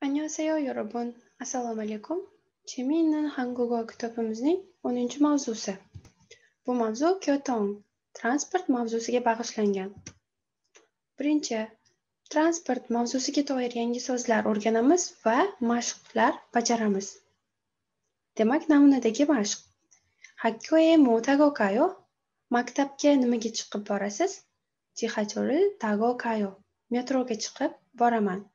안녕하세요, 여러분. Assalomu alaykum. 재미있는 한국어 kitobimizning 10 mavzusi. Bu mavzu Kyoton transport mavzusiga bag'ishlangan. Birinchi, transport mavzusiga doir yangi so'zlar o'rganamiz va mashqlar bajaramiz. Demak, namunadagi mashq. Hakkoe mo tago kayo? Maktabga nimaga chiqib borasiz? Jihacho'ri tago kayo? Metroga chiqib boraman.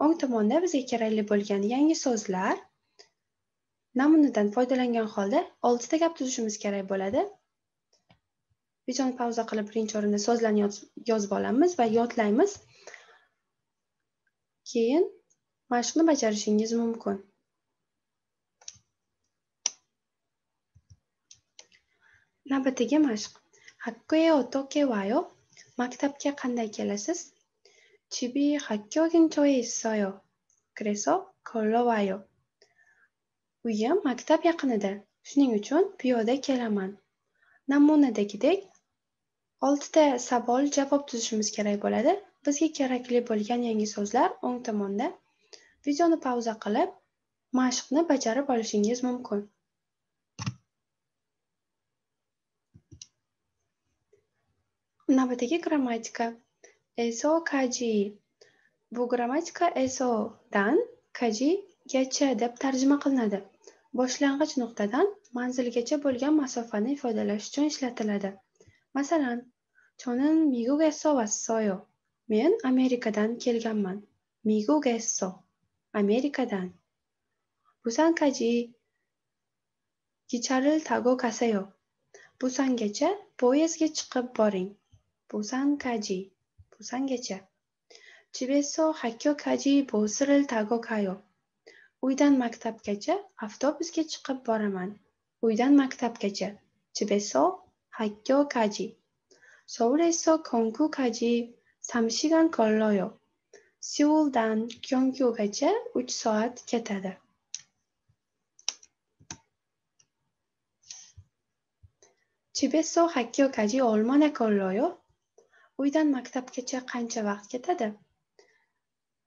O'ng tomonda bizga kerakli bo'lgan yangi so'zlar. Namunadan foydalangan holda 6 ta gap tuzishimiz kerak bo'ladi. Videoni pauza qilib birinchi o'rinda so'zlarni yozib olamiz va yodlaymiz. Keyin mashqni bajarishingiz mumkin. Navbatdagi mashq. Hakkoe otoke wayo? Maktabga qanday kelasiz? Chibi hakkogin choi issoyo. Kreso kollo wayo. Uyim maktab yaqinida. Shuning uchun piyoda kelaman. Namunadagidek 6 ta savol javob tuzishimiz kerak bo'ladi. Bizga kerakli bo'lgan yangi so'zlar o'ng tomonda. Videoni pauza qilib, mashqni bajarib olishingiz mumkin. Navbatdagi grammatika. Eso kaji. Bu grammatika eso dan kaji gacha deb tarjima qilinadi. Boshlang'ich nuqtadan manzilgacha bo'lgan masofani ifodalash uchun ishlatiladi. Masalan, chonin migugesso wassoyo. Men Amerikadan kelganman. Migugesso. Amerikadan. Busan kaji gicharil tago kaseyo. Busangacha poyezdga chiqib boring. Busan kaji. Busangacha. Chibesso hakyo kaji bosiril tago kayo. Uydan maktabgacha avtobusga chiqib boraman. Uydan maktabgacha. Chibesso hakyo kaji. Souresso konku kaji 3 시간 걸려요. Seuldan Gyeonggugacha 3 soat ketadi. Chibesso hakyokaji 얼마나 걸려요? Uydan maktabgacha qancha vaqt ketadi?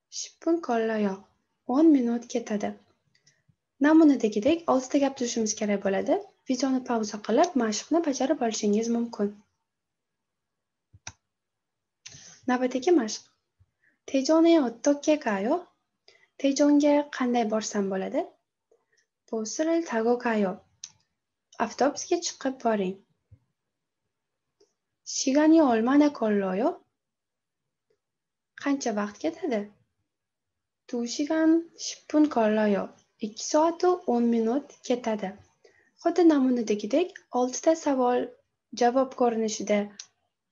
10 분 걸려요. 10 minut ketadi. Namunadagidek 6 ta gap tuzishimiz kerak bo'ladi. Videoni pauza qilib, mashqni bajarib olishingiz mumkin. Navbatdagi mashq. Tejone ottoke kayo? Tejonga qanday borsam bo'ladi? Bosiril tago kayo. Avtobusga chiqib boring. 시간이 얼마나 걸려요? qancha vaqt ketadi? 2 시간 10 분 걸려요. 2 soat 10 minut ketadi. Xuddi namunadagidek 6 ta savol javob ko'rinishida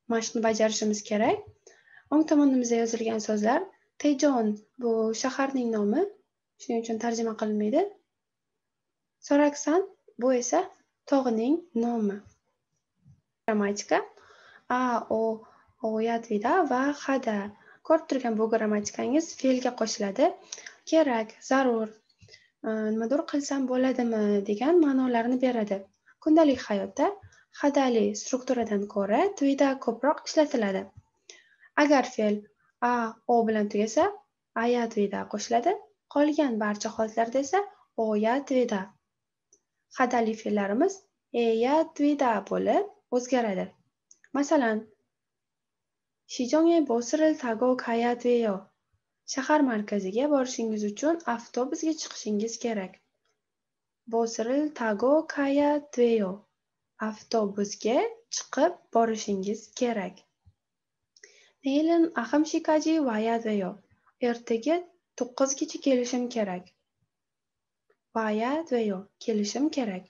mashqni bajarishimiz kerak. O'ng tomonimizda yozilgan so'zlar Tejon bu shaharning nomi, shuning uchun tarjima qilinmaydi. Soraksan bu esa tog'ning nomi. Grammatika a, o, yatvida va hada. Ko'rib turgan bu grammatikangiz fe'lga qo'shiladi. Kerak, zarur, nimadir qilsam bo'ladimi degan ma'nolarni beradi. Kundalik hayotda hadali strukturadan ko'ra tvida ko'proq ishlatiladi. Agar fe'l a, o bilan tugasa, ayatvida qo'shiladi. Qolgan barcha holatlarda esa oyatvida. Hadali fe'llarimiz eyatvida bo'lib o'zgaradi. Masalan, Shijonge bosiril tago kayatveyo. Shahar markaziga borishingiz uchun avtobusga chiqishingiz kerak. Bosiril tago kayatveyo. Avtobusga chiqib borishingiz kerak. Neylin aham shikaji vayatveyo. Ertaga 9 gacha kelishim kerak. Vayatveyo, kelishim kerak.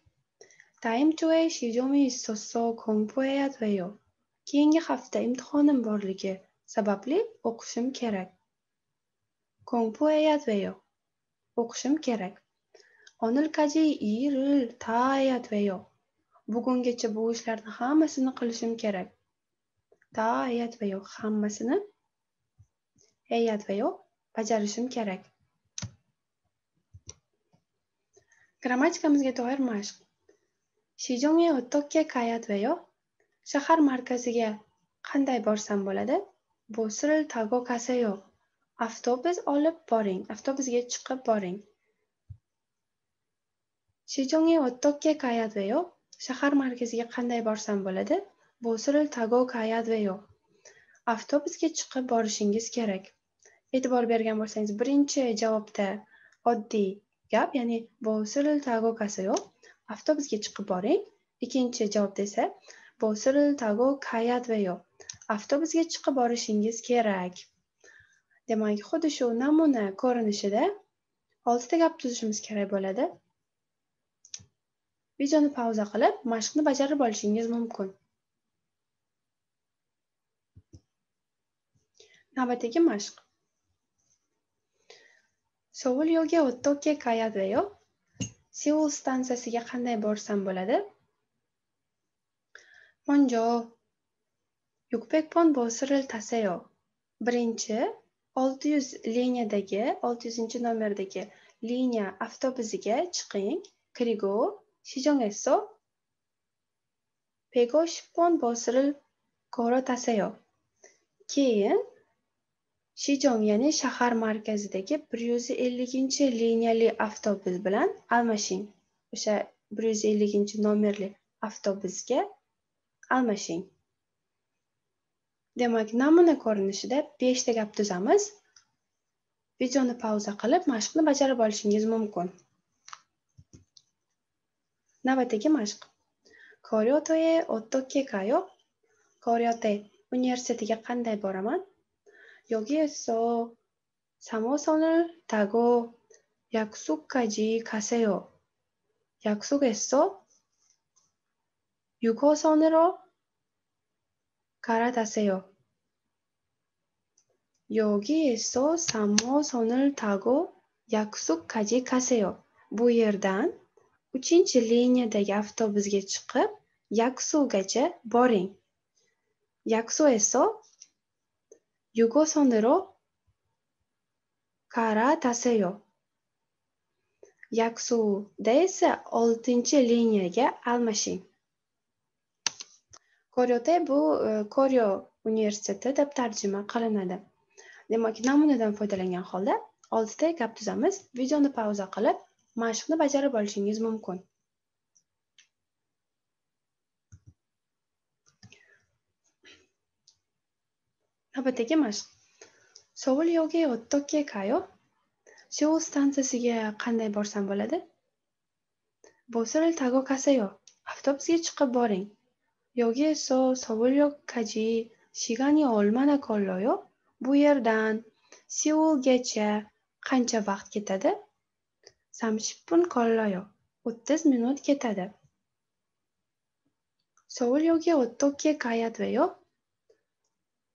Daim cho'e shijomi issosso 공부해야돼요. Keyingi hafta imtihonim borligi sababli o'qishim kerak. 공부해야돼요. O'qishim kerak. 오늘까지 일을 다 해야돼요. Bugungacha bu ishlarni hammasini qilishim kerak. Da 해야돼요. Hammasini 해야돼요. Bajarishim kerak. Grammatikamizga doir mashq. Shijonge ottoke kayatveyo? Shahar markaziga qanday borsam bo'ladi? Bosiril tago kaseyo. Avtobus olib boring. Avtobusga chiqib boring. 시정에 어떻게 가야 돼요? Shahar markaziga qanday borsam bo'ladi? Bosiril tago 가야 돼요. Avtobusga chiqib borishingiz kerak. E'tibor bergan bo'lsangiz, birinchi javobda oddiy gap, ya'ni bosiril tago 가세요. Avtobusga chiqib boring. Ikkinchi javobda esa bosiril tago 가야 돼요. Avtobusga chiqib borishingiz kerak. Demak, xuddi shu namuna ko'rinishida 6 ta gap tuzishimiz kerak bo'ladi. Videoni pauza qilib, mashqni bajarib olishingiz mumkin. Navbatdagi mashq. Seulga 어떻게 가야 돼요? Seul stansiyasiga qanday borsam bo'ladi? 먼저 600번 버스를 타세요. Birinchi 600 liniyadagi 600-nomerdagi liniya avtobusiga chiqing. 그리고 시정에서 150번 버스를 걸어 타세요. Keyin Shijong, ya'ni shahar markazidagi 150-liniyali avtobus bilan almashing. O'sha 150-nomerli avtobusga almashing. Demak, namuna ko'rinishida 5 ta gap tuzamiz. Videoni pauza qilib, mashqni bajarib olishingiz mumkin. Navbatdagi mashq. Koryotoye 어떻게 가요? Koryote universitetiga qanday boraman? 여기에서 3호선을 타고 약속까지 가세요. 약속에서 6호선으로 갈아타세요. 여기에서 3호선을 타고 약속까지 가세요. Bu yerdan 3-liniyadagi avtobusga chiqib, Yaksugacha boring. Yaksu에서 6호선으로 갈아타세요. Yaksuda esa 6-liniyaga almashing. Koryote bu Koryo universiteti deb tarjima qilinadi. Demak, namunadan foydalangan holda 6 ta gap tuzamiz. Videoni pauza qilib, mashqni bajarib olishingiz mumkin. Navbatdagi mashq. Seulga 어떻게 가요? Seul stansiyasiga qanday borsam bo'ladi? 버스를 타고 가세요. Avtobusga chiqib boring. 여기에서 서울역까지 시간이 얼마나 걸려요? Bu yerdan Seulgacha qancha vaqt ketadi? 30분 걸려요. 30 minut ketadi. Seulga 어떻게 가야 돼요?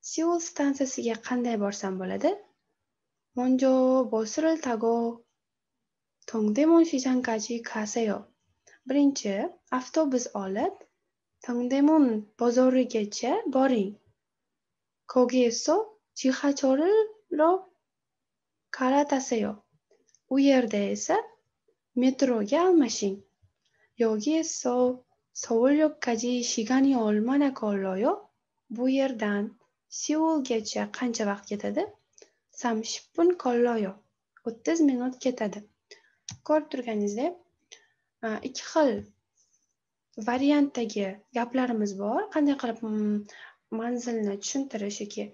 Seul stansiyasiga qanday borsam bo'ladi? 먼저 버스를 타고 동대문 시장까지 가세요. Birinchi avtobus olib 동대문 bozorigacha boring. 거기에서 지하철로 갈아타세요. U yerda esa metroga almashing. 여기에서 서울역까지 시간이 얼마나 걸려요? Bu yerdan Seulgacha qancha vaqt ketadi? 30분 걸려요. 30 minut ketadi. Ko'rib turganingizdek, ikki xil variantdagi gaplarimiz bor. Qanday qilib manzilni tushuntirish yoki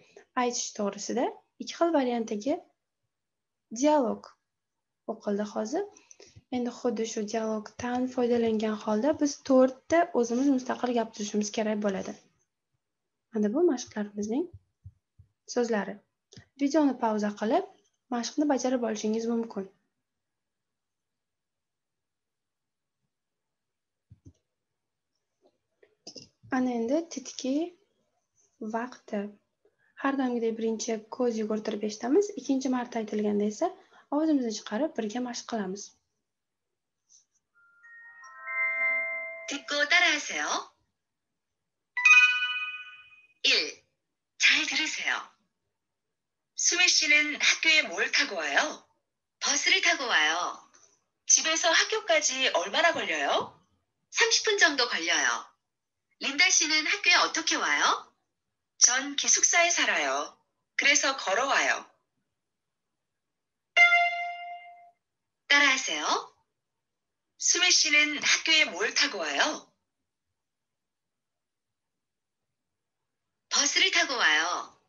aytish to'g'risida ikki xil variantdagi dialog o'qildi hozir. Endi xuddi shu dialogdan foydalangan holda biz 4 ta o'zimiz mustaqil gap tuzishimiz kerak bo'ladi. Mana bu mashqlarimizning so'zlari. Videoni pauza qilib, mashqni bajarib olishingiz mumkin. Ana endi titki vaqti. Har doimgidek birinchi ko'z yugurtirib eshitamiz, ikkinchi marta aytilganda esa ovozimizni chiqarib birga mashq qilamiz. 듣고 따라하세요. 1. 잘 들으세요. 수미 씨는 학교에 뭘 타고 와요? 버스를 타고 와요. 집에서 학교까지 얼마나 걸려요? 30분 정도 걸려요. 린다 씨는 학교에 어떻게 와요? 전 기숙사에 살아요. 그래서 걸어와요. 따라하세요. 수미 씨는 학교에 뭘 타고 와요? 버스를 타고 와요.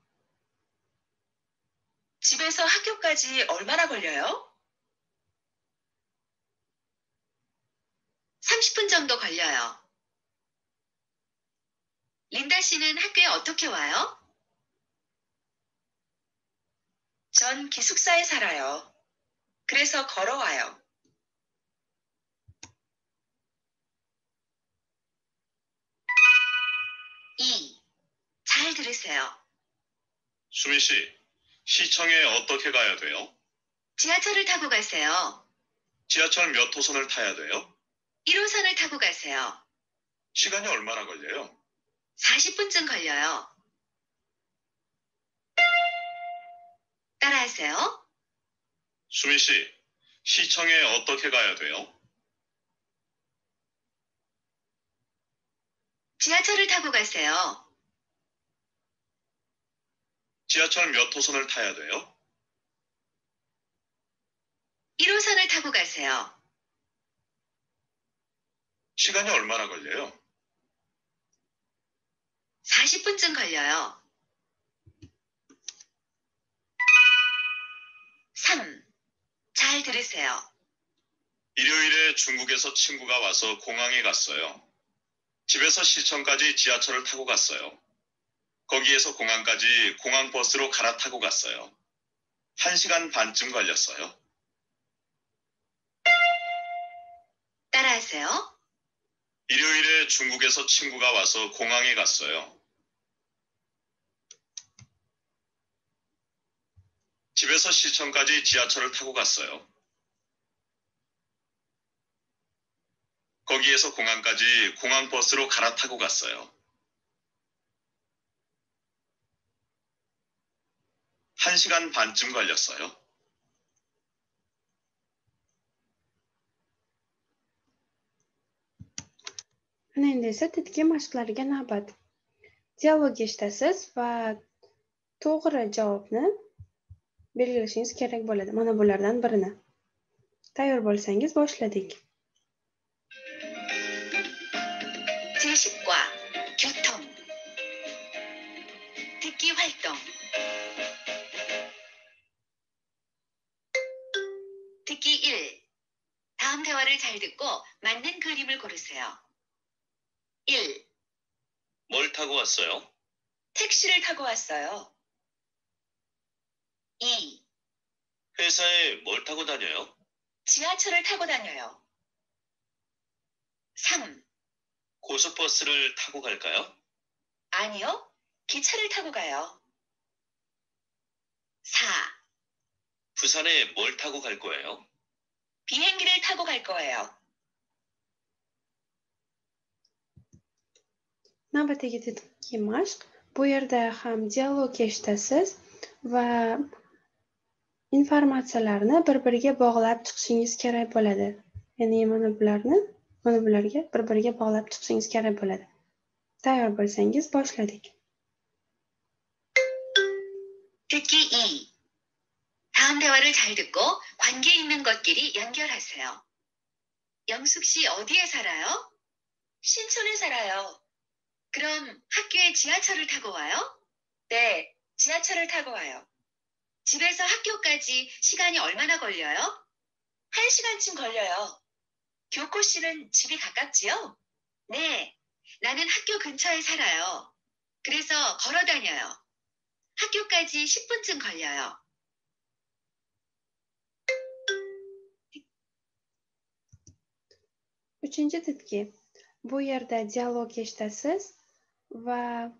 집에서 학교까지 얼마나 걸려요? 30분 정도 걸려요. 린다 씨는 학교에 어떻게 와요? 전 기숙사에 살아요. 그래서 걸어와요. 2. 잘 들으세요. 수미 씨, 시청에 어떻게 가야 돼요? 지하철을 타고 가세요. 지하철 몇 호선을 타야 돼요? 1호선을 타고 가세요. 시간이 얼마나 걸려요? 40분쯤 걸려요. 따라하세요. 수미 씨, 시청에 어떻게 가야 돼요? 지하철을 타고 가세요. 지하철 몇 호선을 타야 돼요? 1호선을 타고 가세요. 시간이 얼마나 걸려요? 40분쯤 걸려요. 3. 잘 들으세요. 일요일에 중국에서 친구가 와서 공항에 갔어요. 집에서 시청까지 지하철을 타고 갔어요. 거기에서 공항까지 공항버스로 갈아타고 갔어요. 1시간 반쯤 걸렸어요. 따라하세요. 일요일에 중국에서 친구가 와서 공항에 갔어요. 집에서 시청까지 지하철을 타고 갔어요. 거기에서 공항까지 공항버스로 갈아타고 갔어요. 1시간 반쯤 걸렸어요. Ana endi esa titki mashqlariga navbat. Dialogga eshitasiz va to'g'ri javobni belgilashingiz kerak bo'ladi. Mana bulardan birini. Tayyor bo'lsangiz boshladik. 제식과 교통 듣기 활동 듣기 1. 다음 대화를 잘 듣고 맞는 그림을 고르세요. 1. 뭘 타고 왔어요? 택시를 타고 왔어요. 2. 회사에 뭘 타고 다녀요? 지하철을 타고 다녀요. 3. 고속버스를 타고 갈까요? 아니요. 기차를 타고 가요. 4. 부산에 뭘 타고 갈 거예요? 비행기를 타고 갈 거예요. Navbatdagi titki mashq. Bu yerda ham dialog eshitasiz va informatsiyalarni bir-biriga bog'lab chiqishingiz kerak bo'ladi. Ya'ni mana bularga bir-biriga bog'lab chiqishingiz kerak bo'ladi. Tayyor bo'lsangiz boshladik. 듣기 2. 다음 대화를 잘 듣고 관계 있는 것끼리 연결하세요. 영숙 씨 어디에 살아요? 신촌에 살아요. 그럼 학교에 지하철을 타고 와요? 네, 지하철을 타고 와요. 집에서 학교까지 시간이 얼마나 걸려요? 1시간쯤 걸려요. 교코 씨는 집이 가깝지요? 네, 나는 학교 근처에 살아요. 그래서 걸어 다녀요. 학교까지 10분쯤 걸려요. Uchinchi titki. Bu yerda dialog eshitasiz va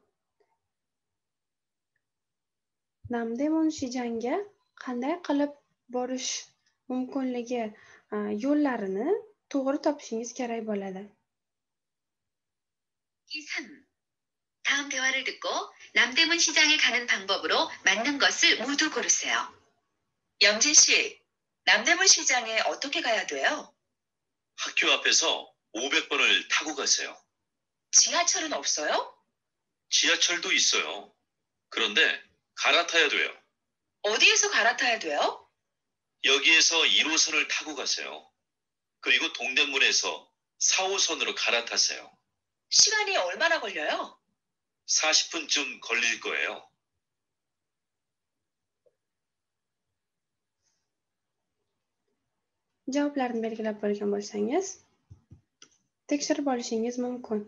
Namdemon Shijanga qanday qilib borish mumkinligi yo'llarini to'g'ri topishingiz kerak bo'ladi. 3. 다음 대화를 듣고 남대문 시장에 가는 방법으로 맞는 것을 모두 고르세요. 영진 씨, 남대문 시장에 어떻게 가야 돼요? 학교 앞에서 500번을 타고 가세요. 지하철은 없어요? 지하철도 있어요. 그런데 갈아타야 돼요. 어디에서 갈아타야 돼요? 여기에서 1호선을 타고 가세요. 그리고 동대문에서 4호선으로 갈아타세요. 시간이 얼마나 걸려요? 40분쯤 걸릴 거예요. Javoblarni belgilab bo'lgan bo'lsangiz, tekshirib olishingiz mumkin.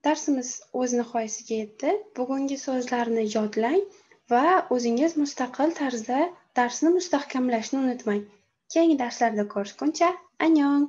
Darsimiz o'z nihoyasiga yetdi. Bugungi so'zlarni yodlang va o'zingiz mustaqil tarzda darsni mustahkamlashni unutmang. Keyingi darslarda ko'rishguncha, annyeong!